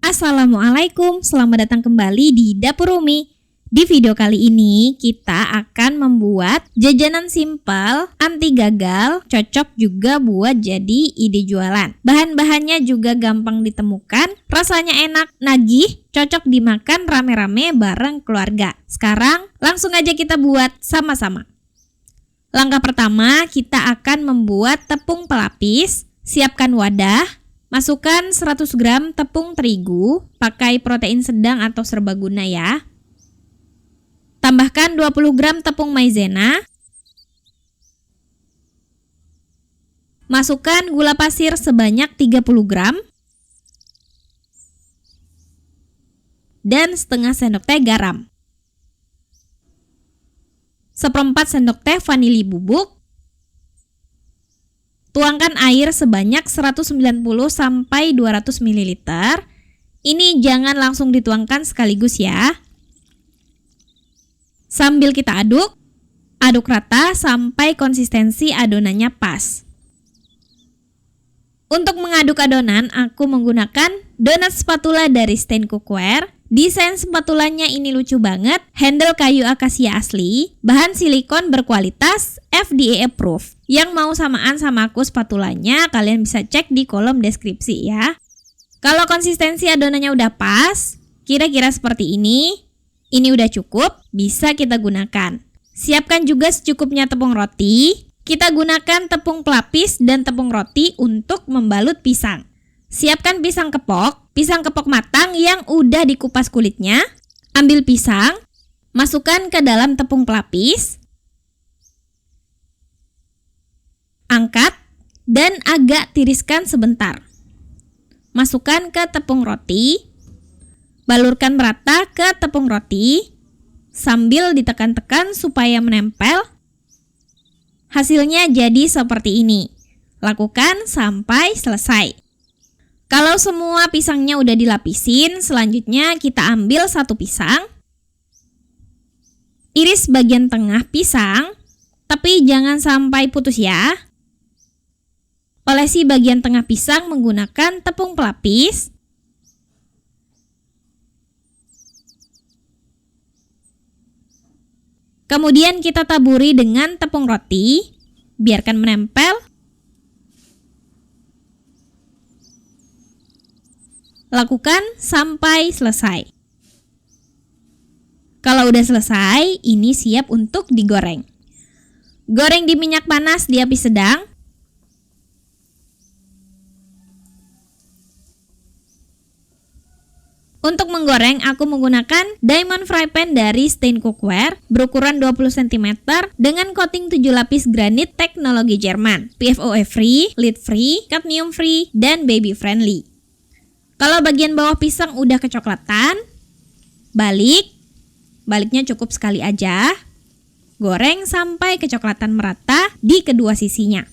Assalamualaikum, selamat datang kembali di Dapur Umi. Di video kali ini kita akan membuat jajanan simpel, anti gagal, cocok juga buat jadi ide jualan. Bahan-bahannya juga gampang ditemukan, rasanya enak, nagih, cocok dimakan rame-rame bareng keluarga. Sekarang langsung aja kita buat sama-sama. Langkah pertama, kita akan membuat tepung pelapis. Siapkan wadah. Masukkan 100 gram tepung terigu, pakai protein sedang atau serbaguna ya. Tambahkan 20 gram tepung maizena. Masukkan gula pasir sebanyak 30 gram. Dan setengah sendok teh garam. 1/4 sendok teh vanili bubuk. Tuangkan air sebanyak 190 sampai 200 ml. Ini jangan langsung dituangkan sekaligus ya. Sambil kita aduk rata sampai konsistensi adonannya pas. Untuk mengaduk adonan, aku menggunakan donat spatula dari Stain Cookware. Desain spatulanya ini lucu banget, handle kayu akasia asli, bahan silikon berkualitas, FDA approved. Yang mau samaan sama aku spatulanya, kalian bisa cek di kolom deskripsi ya. Kalau konsistensi adonannya udah pas, kira-kira seperti ini udah cukup, bisa kita gunakan. Siapkan juga secukupnya tepung roti. Kita gunakan tepung pelapis dan tepung roti untuk membalut pisang. Siapkan pisang kepok matang yang udah dikupas kulitnya. Ambil pisang, masukkan ke dalam tepung pelapis. Angkat dan agak tiriskan sebentar. Masukkan ke tepung roti. Balurkan merata ke tepung roti sambil ditekan-tekan supaya menempel. Hasilnya jadi seperti ini. Lakukan sampai selesai. Kalau semua pisangnya udah dilapisin, selanjutnya kita ambil satu pisang. Iris bagian tengah pisang, tapi jangan sampai putus ya. Olesi bagian tengah pisang menggunakan tepung pelapis. Kemudian kita taburi dengan tepung roti, biarkan menempel. Lakukan sampai selesai. Kalau udah selesai, ini siap untuk digoreng. Goreng di minyak panas di api sedang. Untuk menggoreng, aku menggunakan diamond fry pan dari Stain Cookware berukuran 20 cm dengan coating 7 lapis granit teknologi Jerman, PFOA free, lead free, cadmium free, dan baby friendly. Kalau bagian bawah pisang udah kecoklatan, baliknya cukup sekali aja. Goreng sampai kecoklatan merata di kedua sisinya.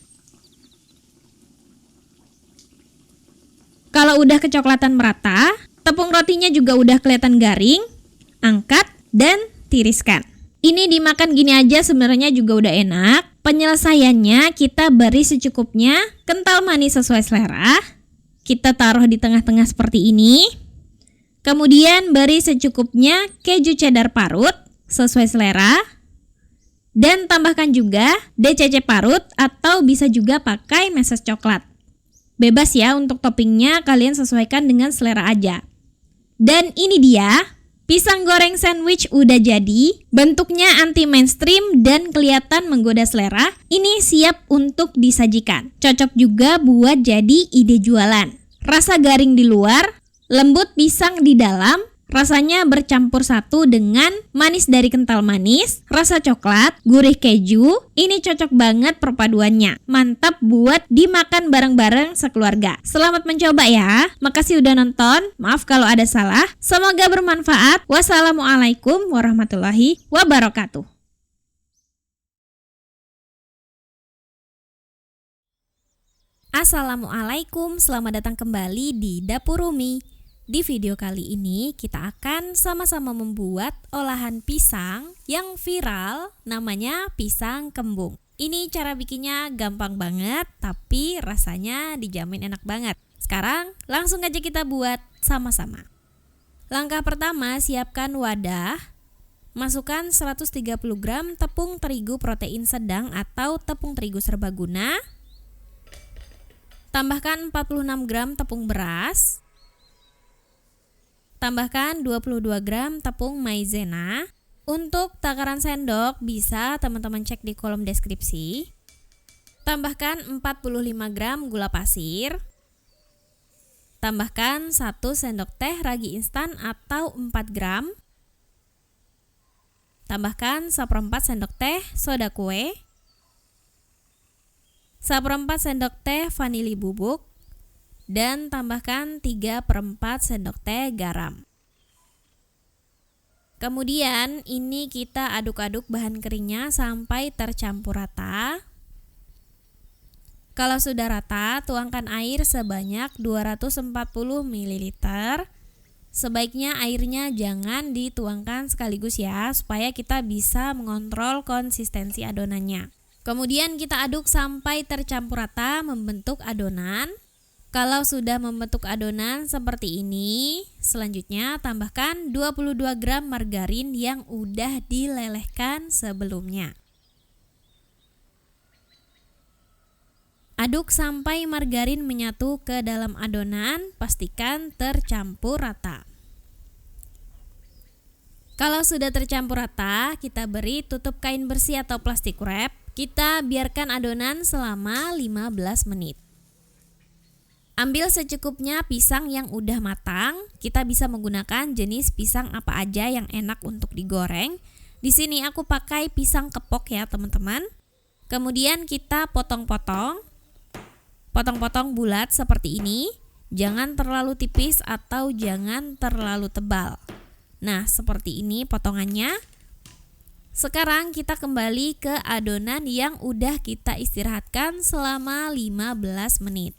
Kalau udah kecoklatan merata, tepung rotinya juga udah kelihatan garing, angkat dan tiriskan. Ini dimakan gini aja sebenarnya juga udah enak. Penyelesaiannya kita beri secukupnya kental manis sesuai selera. Kita taruh di tengah-tengah seperti ini. Kemudian beri secukupnya keju cheddar parut sesuai selera. Dan tambahkan juga DCC parut atau bisa juga pakai meses coklat. Bebas ya untuk toppingnya, kalian sesuaikan dengan selera aja. Dan ini dia, pisang goreng sandwich udah jadi. Bentuknya anti mainstream dan kelihatan menggoda selera. Ini siap untuk disajikan. Cocok juga buat jadi ide jualan. Rasa garing di luar, lembut pisang di dalam. Rasanya bercampur satu dengan manis dari kental manis, rasa coklat, gurih keju. Ini cocok banget perpaduannya. Mantap buat dimakan bareng-bareng sekeluarga. Selamat mencoba ya. Makasih udah nonton. Maaf kalau ada salah. Semoga bermanfaat. Wassalamualaikum warahmatullahi wabarakatuh. Assalamualaikum, selamat datang kembali di Dapur Umi. Di video kali ini kita akan sama-sama membuat olahan pisang yang viral, namanya pisang kembung. Ini cara bikinnya gampang banget, tapi rasanya dijamin enak banget. Sekarang langsung aja kita buat sama-sama. Langkah pertama, siapkan wadah. Masukkan 130 gram tepung terigu protein sedang atau tepung terigu serbaguna. Tambahkan 46 gram tepung beras. Tambahkan 22 gram tepung maizena. Untuk takaran sendok bisa teman-teman cek di kolom deskripsi. Tambahkan 45 gram gula pasir. Tambahkan 1 sendok teh ragi instan atau 4 gram. Tambahkan 1/4 sendok teh soda kue. 1/4 sendok teh vanili bubuk. Dan tambahkan 3/4 sendok teh garam. Kemudian ini kita aduk-aduk bahan keringnya sampai tercampur rata. Kalau sudah rata, tuangkan air sebanyak 240 ml. Sebaiknya airnya jangan dituangkan sekaligus ya, supaya kita bisa mengontrol konsistensi adonannya. Kemudian kita aduk sampai tercampur rata membentuk adonan. Kalau sudah membentuk adonan seperti ini, selanjutnya tambahkan 22 gram margarin yang udah dilelehkan sebelumnya. Aduk sampai margarin menyatu ke dalam adonan, pastikan tercampur rata. Kalau sudah tercampur rata, kita beri tutup kain bersih atau plastik wrap. Kita biarkan adonan selama 15 menit. Ambil secukupnya pisang yang udah matang. Kita bisa menggunakan jenis pisang apa aja yang enak untuk digoreng. Di sini aku pakai pisang kepok ya teman-teman. Kemudian kita potong-potong. Potong-potong bulat seperti ini, jangan terlalu tipis atau jangan terlalu tebal. Nah, seperti ini potongannya. Sekarang kita kembali ke adonan yang udah kita istirahatkan selama 15 menit.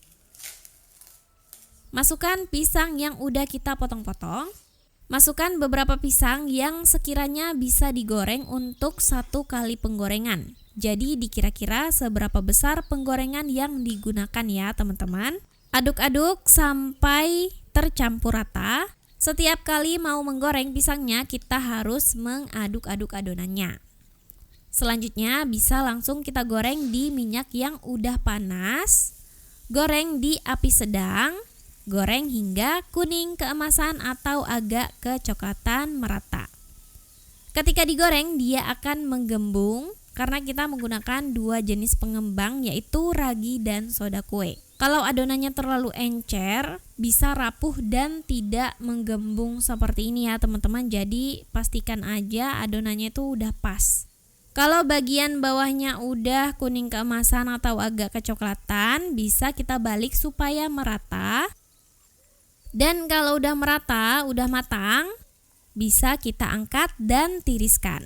Masukkan pisang yang udah kita potong-potong. Masukkan beberapa pisang yang sekiranya bisa digoreng untuk 1 kali penggorengan. Jadi dikira-kira seberapa besar penggorengan yang digunakan ya teman-teman. Aduk-aduk sampai tercampur rata. Setiap kali mau menggoreng pisangnya kita harus mengaduk-aduk adonannya. Selanjutnya bisa langsung kita goreng di minyak yang udah panas. Goreng di api sedang. Goreng hingga kuning keemasan atau agak kecoklatan merata. Ketika digoreng dia akan menggembung karena kita menggunakan 2 jenis pengembang yaitu ragi dan soda kue. Kalau adonannya terlalu encer bisa rapuh dan tidak menggembung seperti ini ya teman-teman. Jadi pastikan aja adonannya itu udah pas. Kalau bagian bawahnya udah kuning keemasan atau agak kecoklatan bisa kita balik supaya merata. Dan kalau udah merata, udah matang, bisa kita angkat dan tiriskan.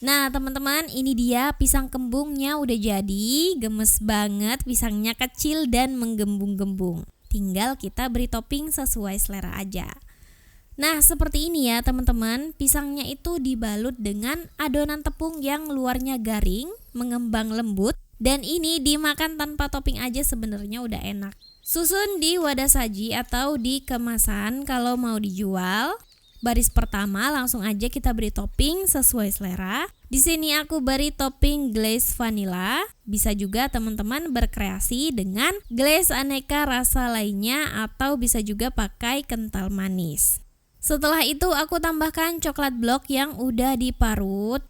Nah teman-teman, ini dia pisang kembungnya udah jadi. Gemes banget, pisangnya kecil dan menggembung-gembung. Tinggal kita beri topping sesuai selera aja. Nah seperti ini ya teman-teman, pisangnya itu dibalut dengan adonan tepung yang luarnya garing, mengembang lembut. Dan ini dimakan tanpa topping aja sebenarnya udah enak. Susun di wadah saji atau di kemasan kalau mau dijual. Baris pertama langsung aja kita beri topping sesuai selera. Di sini aku beri topping glaze vanilla. Bisa juga teman-teman berkreasi dengan glaze aneka rasa lainnya atau bisa juga pakai kental manis. Setelah itu aku tambahkan coklat blok yang udah diparut.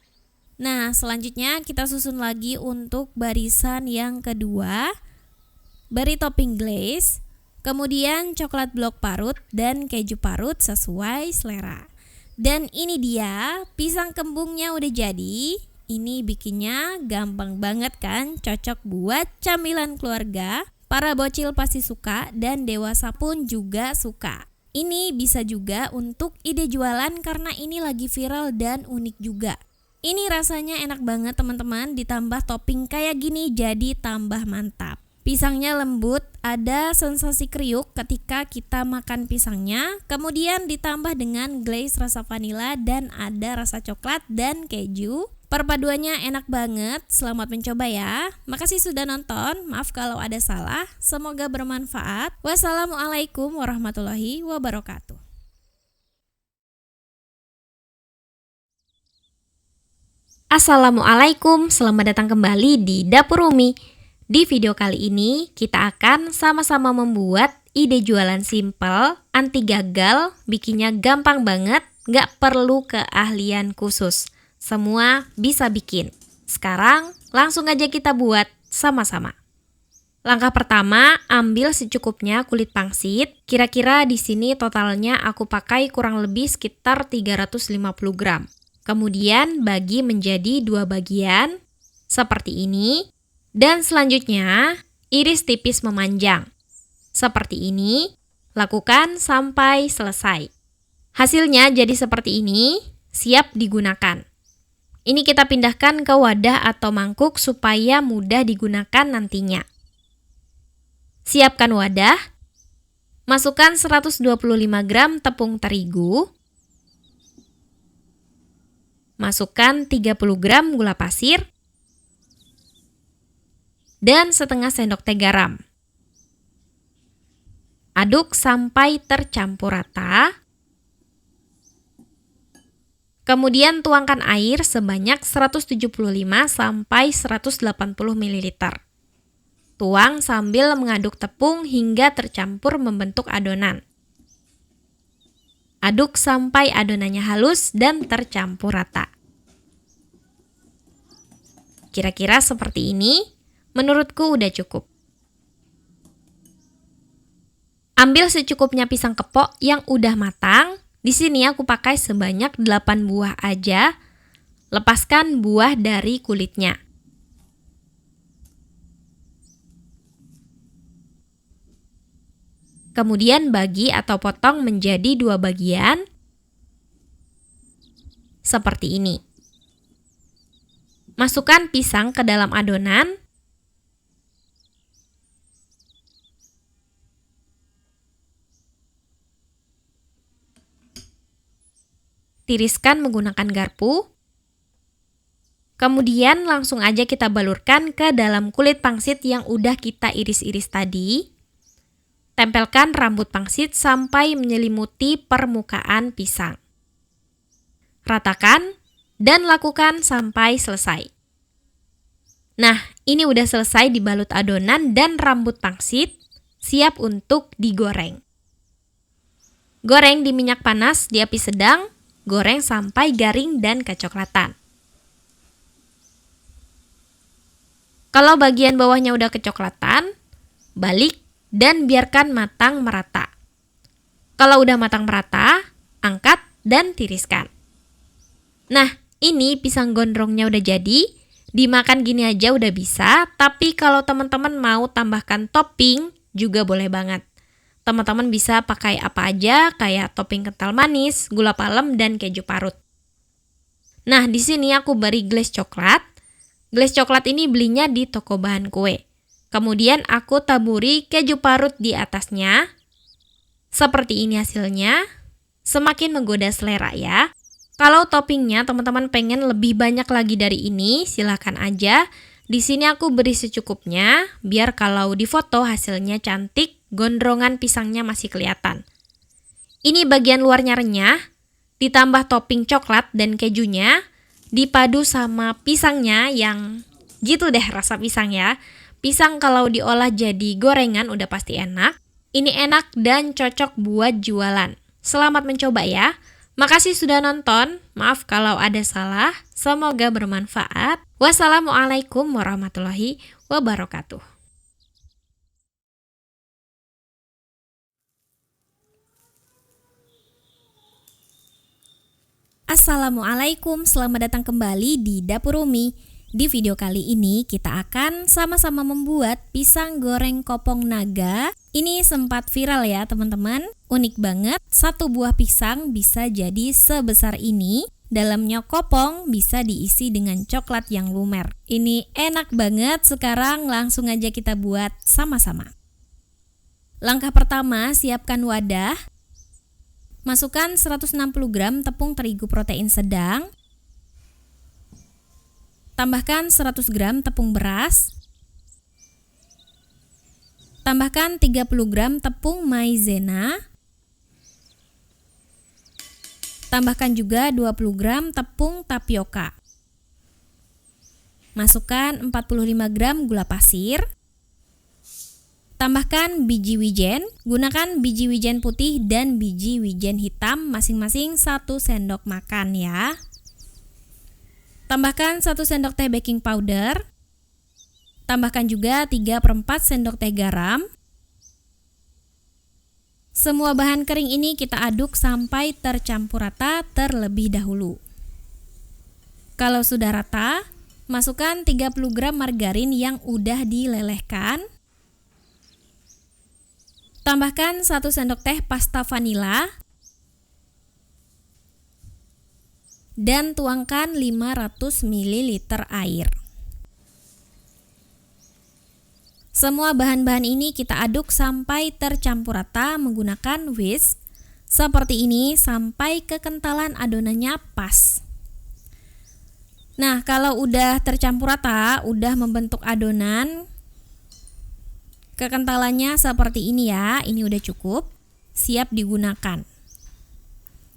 Nah, selanjutnya kita susun lagi untuk barisan yang kedua. Beri topping glaze. Kemudian coklat blok parut dan keju parut sesuai selera. Dan ini dia pisang kembungnya udah jadi. Ini bikinnya gampang banget kan, cocok buat camilan keluarga. Para bocil pasti suka dan dewasa pun juga suka. Ini bisa juga untuk ide jualan karena ini lagi viral dan unik juga. Ini rasanya enak banget teman-teman, ditambah topping kayak gini jadi tambah mantap. Pisangnya lembut, ada sensasi kriuk ketika kita makan pisangnya. Kemudian ditambah dengan glaze rasa vanila dan ada rasa coklat dan keju. Perpaduannya enak banget, selamat mencoba ya. Makasih sudah nonton, maaf kalau ada salah. Semoga bermanfaat. Wassalamualaikum warahmatullahi wabarakatuh. Assalamualaikum, selamat datang kembali di Dapur Umi. Di video kali ini, kita akan sama-sama membuat ide jualan simple, anti gagal, bikinnya gampang banget, gak perlu keahlian khusus. Semua bisa bikin. Sekarang langsung aja kita buat sama-sama. Langkah pertama, ambil secukupnya kulit pangsit. Kira-kira di sini totalnya aku pakai kurang lebih sekitar 350 gram. Kemudian bagi menjadi 2 bagian seperti ini. Dan selanjutnya iris tipis memanjang. Seperti ini, lakukan sampai selesai. Hasilnya jadi seperti ini, siap digunakan. Ini kita pindahkan ke wadah atau mangkuk supaya mudah digunakan nantinya. Siapkan wadah. Masukkan 125 gram tepung terigu. Masukkan 30 gram gula pasir. Dan setengah sendok teh garam. Aduk sampai tercampur rata. Kemudian tuangkan air sebanyak 175 sampai 180 ml. Tuang sambil mengaduk tepung hingga tercampur membentuk adonan. Aduk sampai adonannya halus dan tercampur rata. Kira-kira seperti ini, menurutku udah cukup. Ambil secukupnya pisang kepok yang udah matang. Di sini aku pakai sebanyak 8 buah aja. Lepaskan buah dari kulitnya. Kemudian bagi atau potong menjadi 2 bagian. Seperti ini. Masukkan pisang ke dalam adonan. Tiriskan menggunakan garpu. Kemudian langsung aja kita balurkan ke dalam kulit pangsit yang udah kita iris-iris tadi. Tempelkan rambut pangsit sampai menyelimuti permukaan pisang. Ratakan dan lakukan sampai selesai. Nah, ini udah selesai dibalut adonan dan rambut pangsit, siap untuk digoreng. Goreng di minyak panas di api sedang. Goreng sampai garing dan kecoklatan. Kalau bagian bawahnya udah kecoklatan, balik dan biarkan matang merata. Kalau udah matang merata, angkat dan tiriskan. Nah, ini pisang gondrongnya udah jadi. Dimakan gini aja udah bisa, tapi kalau teman-teman mau tambahkan topping juga boleh banget. Teman-teman bisa pakai apa aja, kayak topping kental manis, gula palem, dan keju parut. Nah, di sini aku beri glaze coklat. Glaze coklat ini belinya di toko bahan kue. Kemudian aku taburi keju parut di atasnya. Seperti ini hasilnya. Semakin menggoda selera ya. Kalau toppingnya teman-teman pengen lebih banyak lagi dari ini, silakan aja. Di sini aku beri secukupnya, biar kalau di foto hasilnya cantik, gondrongan pisangnya masih kelihatan. Ini bagian luarnya renyah, ditambah topping coklat dan kejunya, dipadu sama pisangnya yang gitu deh rasa pisang ya. Pisang kalau diolah jadi gorengan udah pasti enak. Ini enak dan cocok buat jualan. Selamat mencoba ya. Makasih sudah nonton, maaf kalau ada salah, semoga bermanfaat. Wassalamualaikum warahmatullahi wabarakatuh. Assalamualaikum, selamat datang kembali di Dapur Umi. Di video kali ini kita akan sama-sama membuat pisang goreng kopong naga. Ini sempat viral ya teman-teman. Unik banget, satu buah pisang bisa jadi sebesar ini. Dalamnya kopong, bisa diisi dengan coklat yang lumer. Ini enak banget, sekarang langsung aja kita buat sama-sama. Langkah pertama, siapkan wadah. Masukkan 160 gram tepung terigu protein sedang. Tambahkan 100 gram tepung beras. Tambahkan 30 gram tepung maizena. Tambahkan juga 20 gram tepung tapioka. Masukkan 45 gram gula pasir. Tambahkan biji wijen. Gunakan biji wijen putih dan biji wijen hitam masing-masing 1 sendok makan ya. Tambahkan 1 sendok teh baking powder. Tambahkan juga 3/4 sendok teh garam. Semua bahan kering ini kita aduk sampai tercampur rata terlebih dahulu. Kalau sudah rata, masukkan 30 gram margarin yang udah dilelehkan. Tambahkan 1 sendok teh pasta vanila. Dan tuangkan 500 ml air. Semua bahan-bahan ini kita aduk sampai tercampur rata menggunakan whisk. Seperti ini sampai kekentalan adonannya pas. Nah, kalau udah tercampur rata, udah membentuk adonan, kekentalannya seperti ini ya, ini udah cukup, siap digunakan.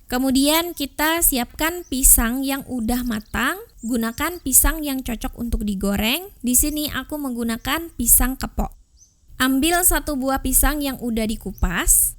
Kemudian kita siapkan pisang yang udah matang. Gunakan pisang yang cocok untuk digoreng. Di sini aku menggunakan pisang kepok. Ambil 1 buah pisang yang udah dikupas.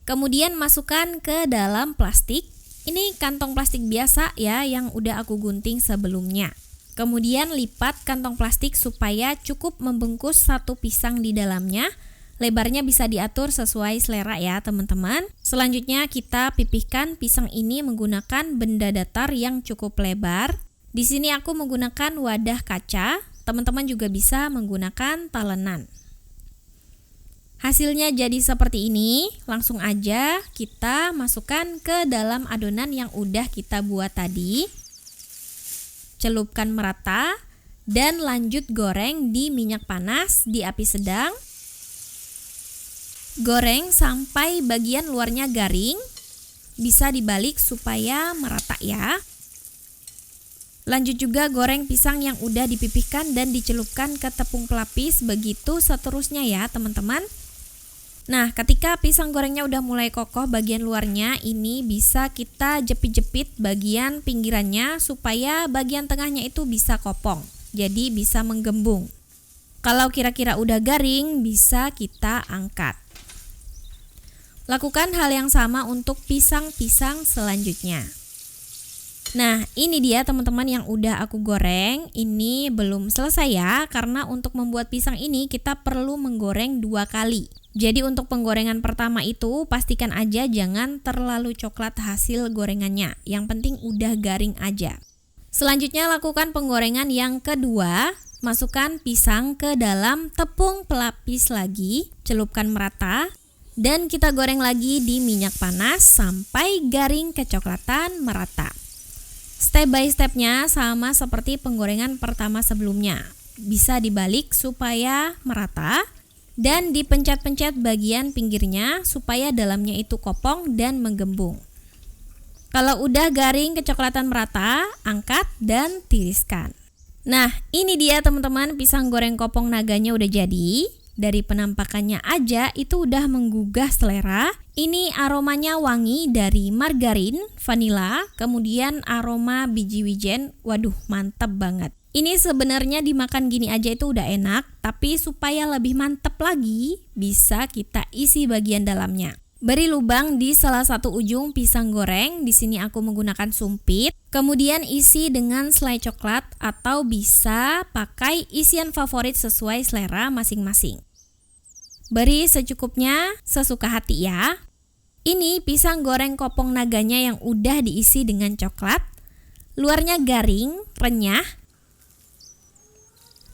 Kemudian masukkan ke dalam plastik. Ini kantong plastik biasa ya yang udah aku gunting sebelumnya. Kemudian lipat kantong plastik supaya cukup membungkus 1 pisang di dalamnya. Lebarnya bisa diatur sesuai selera ya teman-teman. Selanjutnya kita pipihkan pisang ini menggunakan benda datar yang cukup lebar. Di sini aku menggunakan wadah kaca. Teman-teman juga bisa menggunakan talenan. Hasilnya jadi seperti ini. Langsung aja kita masukkan ke dalam adonan yang udah kita buat tadi. Celupkan merata dan lanjut goreng di minyak panas di api sedang. Goreng sampai bagian luarnya garing, bisa dibalik supaya merata ya. Lanjut juga goreng pisang yang udah dipipihkan dan dicelupkan ke tepung pelapis, begitu seterusnya ya teman-teman. Nah, ketika pisang gorengnya udah mulai kokoh bagian luarnya, ini bisa kita jepit-jepit bagian pinggirannya supaya bagian tengahnya itu bisa kopong, jadi bisa menggembung. Kalau kira-kira udah garing, bisa kita angkat. Lakukan hal yang sama untuk pisang-pisang selanjutnya. Nah, ini dia teman-teman yang udah aku goreng. Ini belum selesai ya, karena untuk membuat pisang ini kita perlu menggoreng 2 kali. Jadi untuk penggorengan pertama itu pastikan aja jangan terlalu coklat hasil gorengannya. Yang penting udah garing aja. Selanjutnya lakukan penggorengan yang kedua. Masukkan pisang ke dalam tepung pelapis lagi, celupkan merata. Dan kita goreng lagi di minyak panas sampai garing kecoklatan merata. Step by stepnya sama seperti penggorengan pertama sebelumnya. Bisa dibalik supaya merata dan dipencet-pencet bagian pinggirnya supaya dalamnya itu kopong dan menggembung. Kalau udah garing kecoklatan merata, angkat dan tiriskan. Nah, ini dia teman-teman, pisang goreng kopong naganya udah jadi. Dari penampakannya aja itu udah menggugah selera. Ini aromanya wangi dari margarin, vanila, kemudian aroma biji wijen. Waduh, mantep banget. Ini sebenarnya dimakan gini aja itu udah enak, tapi supaya lebih mantep lagi, bisa kita isi bagian dalamnya. Beri lubang di salah satu ujung pisang goreng. Di sini aku menggunakan sumpit. Kemudian isi dengan selai coklat atau bisa pakai isian favorit sesuai selera masing-masing. Beri secukupnya, sesuka hati ya. Ini pisang goreng kopong naganya yang udah diisi dengan coklat. Luarnya garing, renyah.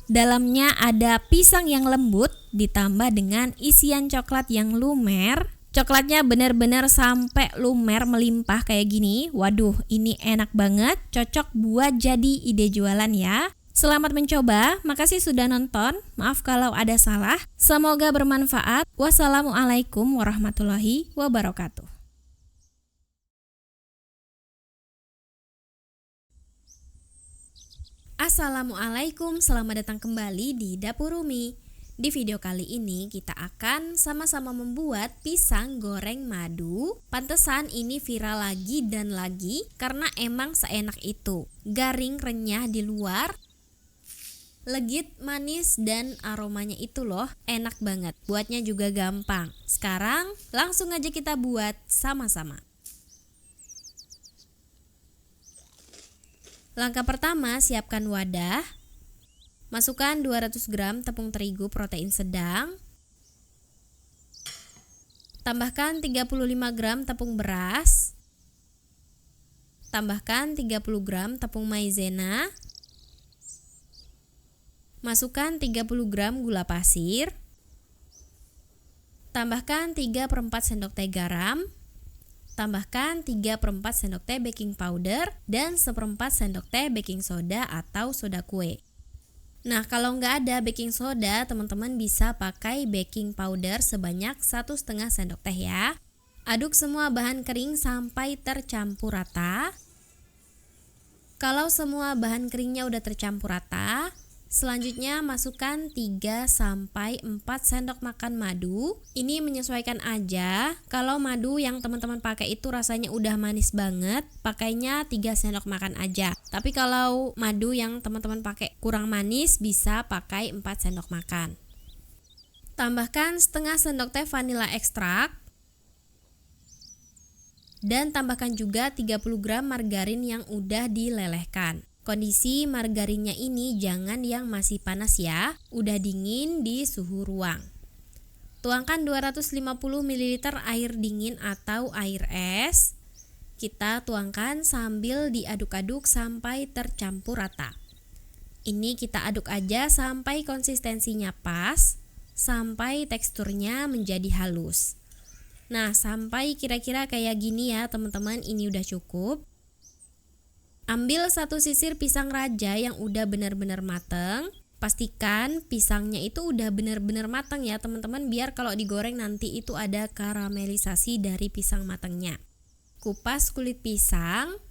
Dalamnya ada pisang yang lembut ditambah dengan isian coklat yang lumer. Coklatnya benar-benar sampai lumer melimpah kayak gini. Waduh, ini enak banget, cocok buat jadi ide jualan ya. Selamat mencoba, makasih sudah nonton. Maaf kalau ada salah. Semoga bermanfaat. Wassalamualaikum warahmatullahi wabarakatuh. Assalamualaikum, selamat datang kembali di Dapur Umi. Di video kali ini kita akan sama-sama membuat pisang goreng madu. Pantesan ini viral lagi dan lagi karena emang seenak itu. Garing, renyah di luar, legit, manis, dan aromanya itu loh enak banget. Buatnya juga gampang. Sekarang langsung aja kita buat sama-sama. Langkah pertama, siapkan wadah. Masukkan 200 gram tepung terigu protein sedang. Tambahkan 35 gram tepung beras. Tambahkan 30 gram tepung maizena. Masukkan 30 gram gula pasir. Tambahkan 3/4 sendok teh garam. Tambahkan 3/4 sendok teh baking powder dan 1/4 sendok teh baking soda atau soda kue. Nah, kalau nggak ada baking soda, teman-teman bisa pakai baking powder sebanyak 1,5 sendok teh ya. Aduk semua bahan kering sampai tercampur rata. Kalau semua bahan keringnya udah tercampur rata, selanjutnya masukkan 3-4 sendok makan madu. Ini menyesuaikan aja. Kalau madu yang teman-teman pakai itu rasanya udah manis banget, pakainya 3 sendok makan aja. Tapi kalau madu yang teman-teman pakai kurang manis, bisa pakai 4 sendok makan. Tambahkan setengah sendok teh vanila ekstrak. Dan tambahkan juga 30 gram margarin yang udah dilelehkan. Kondisi margarinnya ini jangan yang masih panas ya, udah dingin di suhu ruang. Tuangkan 250 ml air dingin atau air es. Kita tuangkan sambil diaduk-aduk sampai tercampur rata. Ini kita aduk aja sampai konsistensinya pas, sampai teksturnya menjadi halus. Nah, sampai kira-kira kayak gini ya teman-teman, ini udah cukup. Ambil satu sisir pisang raja yang udah benar-benar mateng. Pastikan pisangnya itu udah benar-benar matang ya teman-teman, biar kalau digoreng nanti itu ada karamelisasi dari pisang matangnya. Kupas kulit pisang.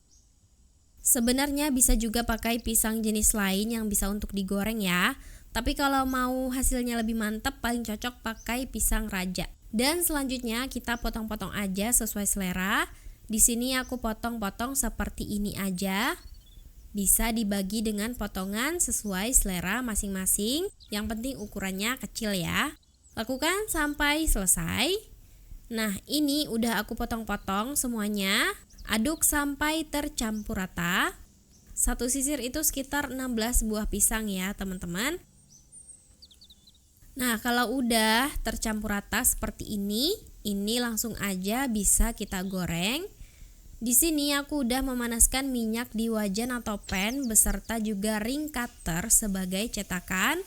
Sebenarnya bisa juga pakai pisang jenis lain yang bisa untuk digoreng ya. Tapi kalau mau hasilnya lebih mantap, paling cocok pakai pisang raja. Dan selanjutnya kita potong-potong aja sesuai selera. Di sini aku potong-potong seperti ini aja. Bisa dibagi dengan potongan sesuai selera masing-masing. Yang penting ukurannya kecil ya. Lakukan sampai selesai. Nah, ini udah aku potong-potong semuanya. Aduk sampai tercampur rata. Satu sisir itu sekitar 16 buah pisang ya, teman-teman. Nah, kalau udah tercampur rata seperti ini langsung aja bisa kita goreng. Di sini aku udah memanaskan minyak di wajan atau pan beserta juga ring cutter sebagai cetakan.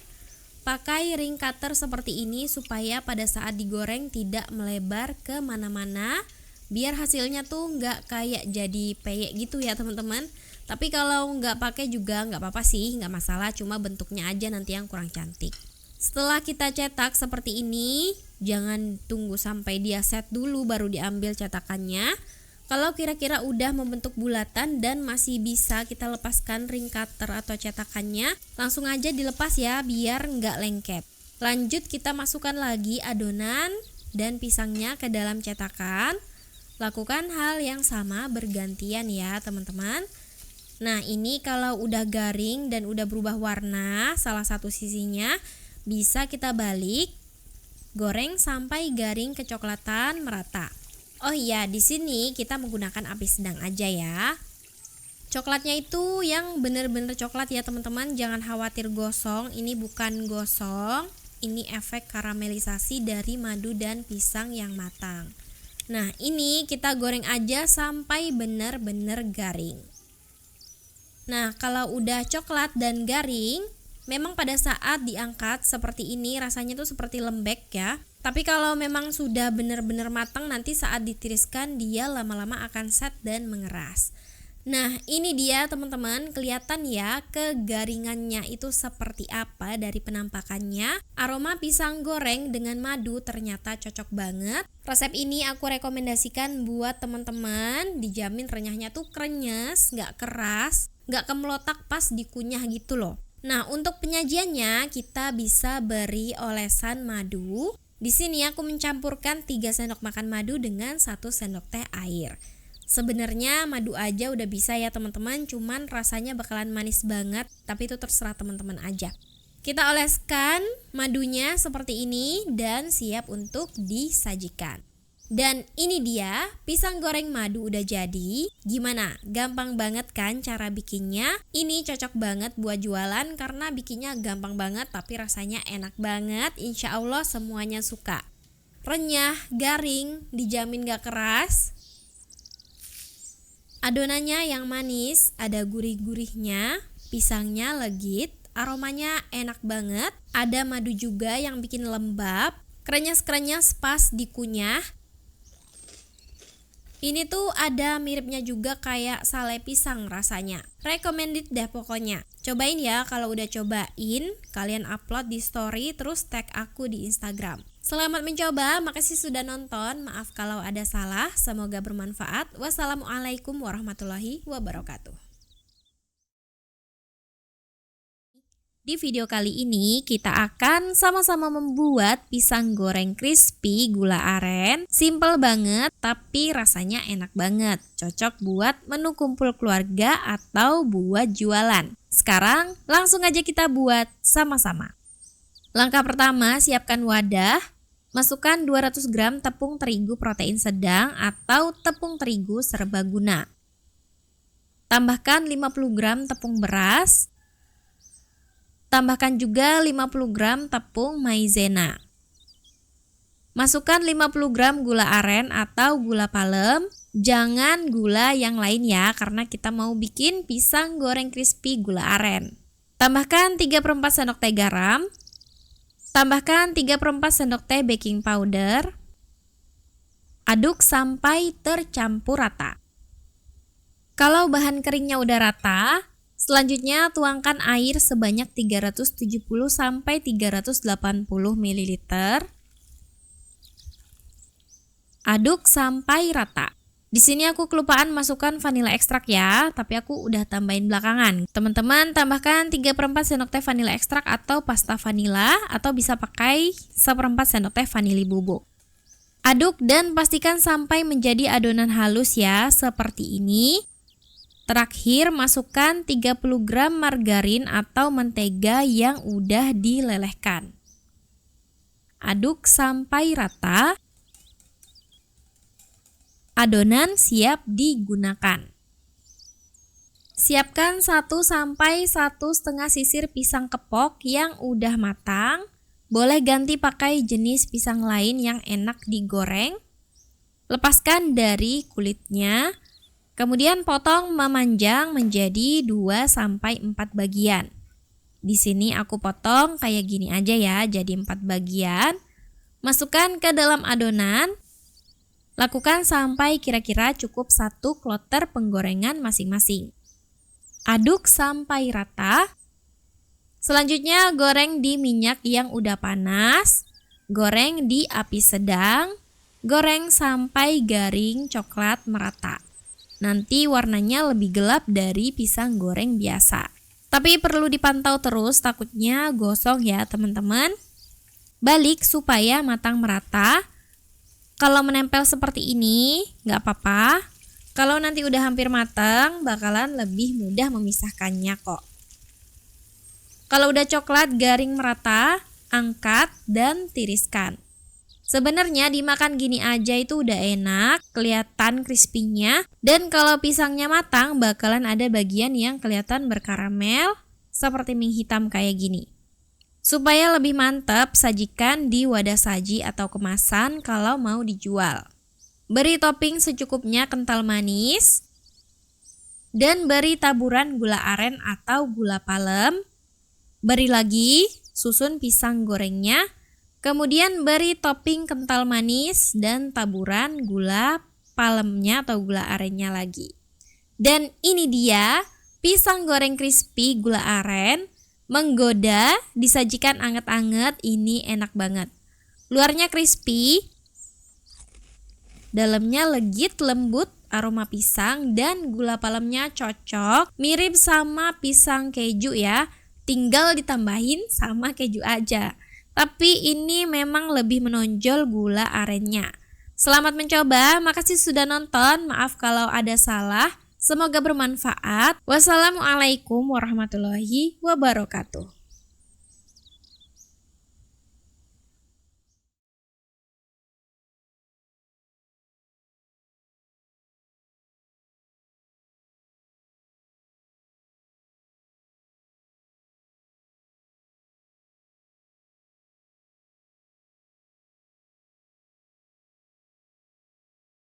Pakai ring cutter seperti ini supaya pada saat digoreng tidak melebar ke mana-mana, biar hasilnya tuh nggak kayak jadi peyek gitu ya teman-teman. Tapi kalau nggak pakai juga nggak apa-apa sih, nggak masalah, cuma bentuknya aja nanti yang kurang cantik. Setelah kita cetak seperti ini, jangan tunggu sampai dia set dulu baru diambil cetakannya. Kalau kira-kira udah membentuk bulatan dan masih bisa kita lepaskan ring cutter atau cetakannya, langsung aja dilepas ya biar nggak lengket. Lanjut kita masukkan lagi adonan dan pisangnya ke dalam cetakan. Lakukan hal yang sama bergantian ya teman-teman. Nah, ini kalau udah garing dan udah berubah warna salah satu sisinya, bisa kita balik, goreng sampai garing kecoklatan merata. Oh iya, di sini kita menggunakan api sedang aja ya. Coklatnya itu yang bener-bener coklat ya teman-teman, jangan khawatir gosong, ini bukan gosong, ini efek karamelisasi dari madu dan pisang yang matang. Nah, ini kita goreng aja sampai bener-bener garing. Nah, kalau udah coklat dan garing, memang pada saat diangkat seperti ini rasanya tuh seperti lembek ya. Tapi kalau memang sudah benar-benar matang, nanti saat ditiriskan dia lama-lama akan set dan mengeras. Nah, ini dia teman-teman, kelihatan ya kegaringannya itu seperti apa dari penampakannya. Aroma pisang goreng dengan madu ternyata cocok banget. Resep ini aku rekomendasikan buat teman-teman, dijamin renyahnya tuh krenyes, gak keras. nggak kemelotak pas dikunyah gitu loh. Nah, untuk penyajiannya kita bisa beri olesan madu. Di sini aku mencampurkan 3 sendok makan madu dengan 1 sendok teh air. Sebenarnya madu aja udah bisa ya teman-teman, cuman rasanya bakalan manis banget, tapi itu terserah teman-teman aja. Kita oleskan madunya seperti ini dan siap untuk disajikan. Dan ini dia, pisang goreng madu udah jadi. Gimana? Gampang banget kan cara bikinnya? Ini cocok banget buat jualan karena bikinnya gampang banget tapi rasanya enak banget. Insya Allah semuanya suka. Renyah, garing, dijamin gak keras. Adonannya yang manis, ada gurih-gurihnya, pisangnya legit, aromanya enak banget. Ada madu juga yang bikin lembab, krenyes-krenyes pas dikunyah. Ini tuh ada miripnya juga kayak sale pisang rasanya. Recommended deh pokoknya. Cobain ya, kalau udah cobain, kalian upload di story terus tag aku di Instagram. Selamat mencoba, makasih sudah nonton. Maaf kalau ada salah, semoga bermanfaat. Wassalamualaikum warahmatullahi wabarakatuh. Di video kali ini kita akan sama-sama membuat pisang goreng crispy gula aren. Simple banget tapi rasanya enak banget. Cocok buat menu kumpul keluarga atau buat jualan. Sekarang langsung aja kita buat sama-sama. Langkah pertama, siapkan wadah. Masukkan 200 gram tepung terigu protein sedang atau tepung terigu serbaguna. Tambahkan 50 gram tepung beras. Tambahkan juga 50 gram tepung maizena. Masukkan 50 gram gula aren atau gula palem. Jangan gula yang lain ya, karena kita mau bikin pisang goreng crispy gula aren. Tambahkan 3/4 sendok teh garam. Tambahkan 3/4 sendok teh baking powder. Aduk sampai tercampur rata. Kalau bahan keringnya udah rata, selanjutnya tuangkan air sebanyak 370 sampai 380 ml. Aduk sampai rata. Di sini aku kelupaan masukkan vanila ekstrak ya, tapi aku udah tambahin belakangan. Teman-teman tambahkan 3/4 sendok teh vanila ekstrak atau pasta vanila, atau bisa pakai 1/4 sendok teh vanili bubuk. Aduk dan pastikan sampai menjadi adonan halus ya, seperti ini. Terakhir masukkan 30 gram margarin atau mentega yang udah dilelehkan. Aduk sampai rata. Adonan siap digunakan. Siapkan 1 sampai 1,5 sisir pisang kepok yang udah matang. Boleh ganti pakai jenis pisang lain yang enak digoreng. Lepaskan dari kulitnya. Kemudian potong memanjang menjadi 2 sampai 4 bagian. Di sini aku potong kayak gini aja ya, jadi 4 bagian. Masukkan ke dalam adonan. Lakukan sampai kira-kira cukup 1 kloter penggorengan masing-masing. Aduk sampai rata. Selanjutnya goreng di minyak yang udah panas. Goreng di api sedang. Goreng sampai garing coklat merata. Nanti warnanya lebih gelap dari pisang goreng biasa. Tapi perlu dipantau terus, takutnya gosong ya teman-teman. Balik supaya matang merata. Kalau menempel seperti ini, nggak apa-apa. Kalau nanti udah hampir matang, bakalan lebih mudah memisahkannya kok. Kalau udah coklat garing merata, angkat dan tiriskan. Sebenarnya dimakan gini aja itu udah enak, kelihatan crispy-nya. Dan kalau pisangnya matang, bakalan ada bagian yang kelihatan berkaramel, seperti mie hitam kayak gini. Supaya lebih mantap, sajikan di wadah saji atau kemasan kalau mau dijual. Beri topping secukupnya kental manis. Dan beri taburan gula aren atau gula palem. Beri lagi, susun pisang gorengnya. Kemudian beri topping kental manis dan taburan gula palemnya atau gula arennya lagi. Dan ini dia, pisang goreng crispy gula aren. Menggoda, disajikan anget-anget, ini enak banget. Luarnya crispy, dalamnya legit, lembut, aroma pisang dan gula palemnya cocok, mirip sama pisang keju ya. Tinggal ditambahin sama keju aja. Tapi ini memang lebih menonjol gula arennya. Selamat mencoba, makasih sudah nonton. Maaf kalau ada salah. Semoga bermanfaat. Wassalamualaikum warahmatullahi wabarakatuh.